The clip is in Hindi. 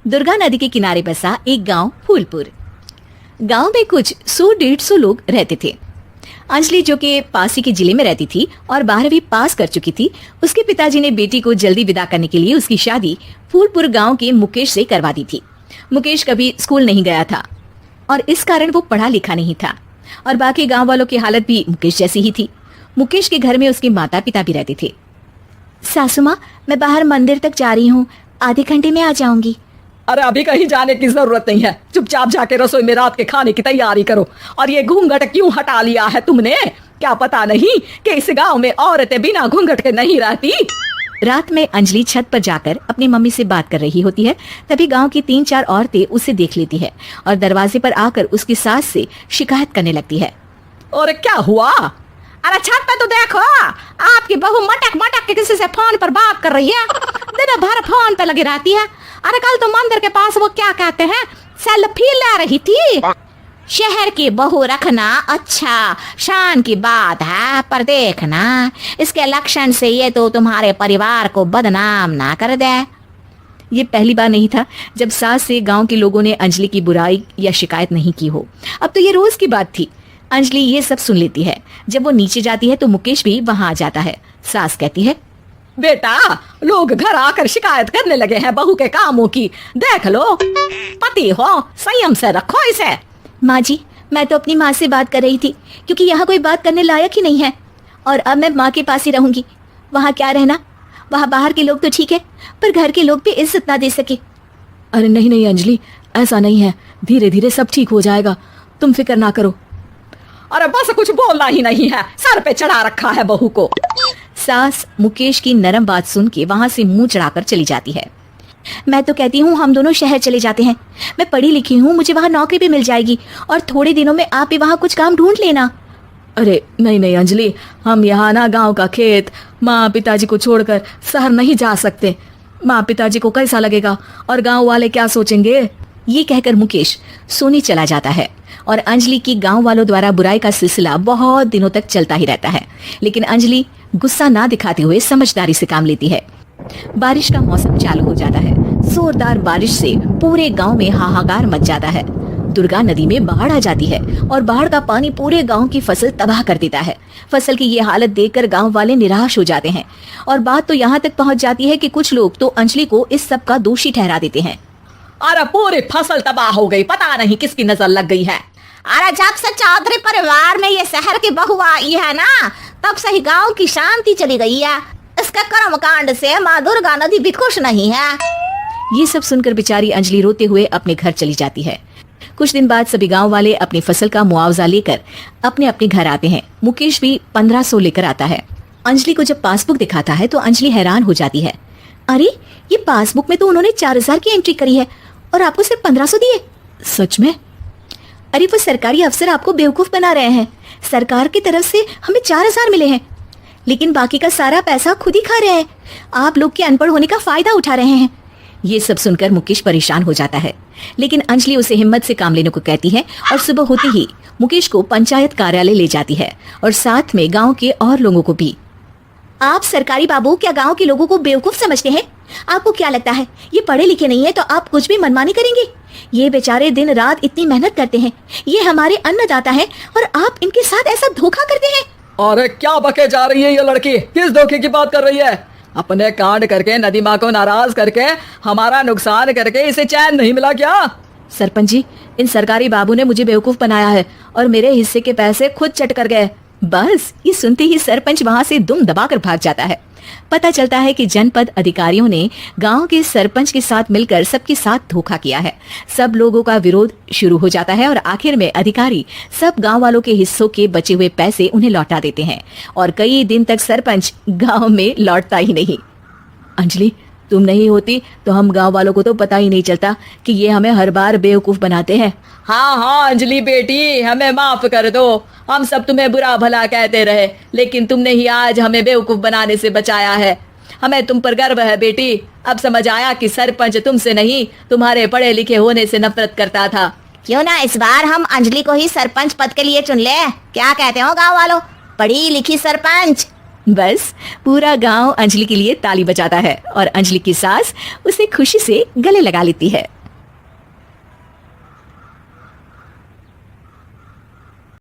दुर्गा नदी के किनारे बसा एक गांव फूलपुर। गांव में कुछ 100-150 लोग रहते थे। अंजलि, जो कि पास ही के जिले में रहती थी और 12वीं पास कर चुकी थी, उसके पिताजी ने बेटी को जल्दी विदा करने के लिए उसकी शादी फूलपुर गांव के मुकेश से करवा दी थी। मुकेश कभी स्कूल नहीं गया था और इस कारण वो पढ़ा लिखा नहीं था और बाकी गांव वालों की हालत भी मुकेश जैसी ही थी। मुकेश के घर में उसके माता पिता भी रहते थे। सासू माँ, मैं बाहर मंदिर तक जा रही हूँ, आधे घंटे में आ जाऊंगी। अरे अभी कहीं जाने की जरूरत नहीं है, चुपचाप जाके रसोई में रात के खाने की तैयारी करो। और ये घूंघट क्यों हटा लिया है तुमने? क्या पता नहीं कि इस गांव में औरतें बिना घूंघट के नहीं रहती। रात में अंजलि छत पर जाकर अपनी मम्मी से बात कर रही होती है। तभी गांव की 3-4 औरतें उसे देख लेती है और दरवाजे पर आकर उसकी सास से शिकायत करने लगती है। और क्या हुआ? अरे छत पे तो देखो, आपकी बहू मटक मटक के किसी से फोन पर बात कर रही है, दिन भर फोन पे लगी रहती है। अरे कल तो मंदिर के पास वो क्या कहते हैं, सेल्फी ले रही थी। शहर की बहू रखना अच्छा शान की बात है, पर देखना इसके लक्षण से ये तो तुम्हारे परिवार को बदनाम ना कर दे। ये पहली बार नहीं था जब सास से गांव के लोगों ने अंजलि की बुराई या शिकायत नहीं की हो। अब तो ये रोज की बात थी। अंजलि ये सब सुन लेती है। जब वो नीचे जाती है तो मुकेश भी वहां आ जाता है। सास कहती है, बेटा, लोग घर आकर शिकायत करने लगे हैं बहू के कामों की, देख लो। पति हो, संयम से रखो इसे। माँ जी, मैं तो अपनी माँ से बात कर रही थी क्योंकि यहाँ कोई बात करने लायक ही नहीं है और अब मैं माँ के पास ही रहूंगी। वहाँ क्या रहना, वहाँ बाहर के लोग तो ठीक है पर घर के लोग भी इज्जत ना दे सके। अरे नहीं नहीं अंजलि, ऐसा नहीं है, धीरे धीरे सब ठीक हो जाएगा, तुम फिक्र ना करो। अरे बस कुछ बोलना ही नहीं है, सर पे चढ़ा रखा है बहू को। सास मुकेश की नरम बात सुन के वहां से मुंह चढ़ाकर चली जाती है। मैं तो कहती हूँ हम दोनों शहर चले जाते हैं। मैं पढ़ी लिखी हूँ, मुझे वहाँ नौकरी भी मिल जाएगी और थोड़े दिनों में आप भी वहाँ कुछ काम ढूंढ लेना। अरे नहीं नहीं अंजलि, हम यहाँ ना गांव का खेत, माँ पिताजी को छोड़कर शहर नहीं जा सकते। माँ पिताजी को कैसा लगेगा और गांव वाले क्या सोचेंगे? ये कहकर मुकेश सोने चला जाता है और अंजलि की गांव वालों द्वारा बुराई का सिलसिला बहुत दिनों तक चलता ही रहता है। लेकिन अंजलि गुस्सा ना दिखाते हुए समझदारी से काम लेती है। बारिश का मौसम चालू हो जाता है। जोरदार बारिश से पूरे गांव में हाहाकार मच जाता है। दुर्गा नदी में बाढ़ आ जाती है और बाढ़ का पानी पूरे गांव की फसल तबाह कर देता है। फसल की ये हालत देखकर गांव वाले निराश हो जाते हैं और बात तो यहाँ तक पहुँच जाती है कि कुछ लोग तो अंजलि को इस सब का दोषी ठहरा देते हैं। अरे पूरी फसल तबाह हो गई, पता नहीं किसकी नजर लग गई है। अरे जब से चौधरी परिवार में ये शहर की बहू आई है ना, तब से ही गांव की शांति चली गई है। इसके कर्म कांड से माँ दुर्गा नदी भी खुश नहीं है। ये सब सुनकर बेचारी अंजलि रोते हुए अपने घर चली जाती है। कुछ दिन बाद सभी गांव वाले अपनी फसल का मुआवजा लेकर अपने अपने घर आते हैं। मुकेश भी 1500 लेकर आता है। अंजलि को जब पासबुक दिखाता है तो अंजलि हैरान हो जाती है। अरे, ये पासबुक में तो उन्होंने 4000 की एंट्री करी है और आपको सिर्फ 1500 दिए। सच में? अरे वो सरकारी अफसर आपको बेवकूफ बना रहे हैं। सरकार की तरफ से हमें 4000 मिले हैं लेकिन बाकी का सारा पैसा खुद ही खा रहे हैं। आप लोग के अनपढ़ होने का फायदा उठा रहे हैं। ये सब सुनकर मुकेश परेशान हो जाता है लेकिन अंजलि उसे हिम्मत से काम लेने को कहती है और सुबह होते ही मुकेश को पंचायत कार्यालय ले जाती है और साथ में गांव के और लोगों को भी। आप सरकारी बाबू क्या गांव के लोगों को बेवकूफ समझते हैं? आपको क्या लगता है ये पढ़े लिखे नहीं है तो आप कुछ भी मनमानी करेंगे? ये बेचारे दिन रात इतनी मेहनत करते हैं, ये हमारे अन्नदाता हैं और आप इनके साथ ऐसा धोखा करते हैं। अरे क्या बके जा रही है ये लड़की, किस धोखे की बात कर रही है? अपने कांड करके नदी माँ को नाराज करके हमारा नुकसान करके इसे चैन नहीं मिला क्या? सरपंच जी, इन सरकारी बाबू ने मुझे बेवकूफ बनाया है और मेरे हिस्से के पैसे खुद चट कर गए। बस ये सुनते ही सरपंच वहां से दुम दबाकर भाग जाता है। पता चलता है कि जनपद अधिकारियों ने गांव के सरपंच के साथ मिलकर सबके साथ धोखा किया है। सब लोगों का विरोध शुरू हो जाता है और आखिर में अधिकारी सब गांव वालों के हिस्सों के बचे हुए पैसे उन्हें लौटा देते हैं और कई दिन तक सरपंच गांव में लौटता ही नहीं। अंजलि, तुम नहीं होती तो हम गांव वालों को तो पता ही नहीं चलता कि ये हमें हर बार बेवकूफ बनाते हैं। हाँ हाँ अंजलि बेटी, हमें माफ कर दो। हम सब तुम्हें बुरा भला कहते रहे लेकिन तुमने ही आज हमें बेवकूफ बनाने से बचाया है। हमें तुम पर गर्व है बेटी। अब समझ आया कि सरपंच तुमसे नहीं तुम्हारे पढ़े लिखे होने से नफरत करता था। क्यों ना इस बार हम अंजलि को ही सरपंच पद के लिए चुन ले? क्या कहते हो गाँव वालों? पढ़ी लिखी सरपंच। बस पूरा गांव अंजलि के लिए ताली बजाता है और अंजलि की सास उसे खुशी से गले लगा लेती है।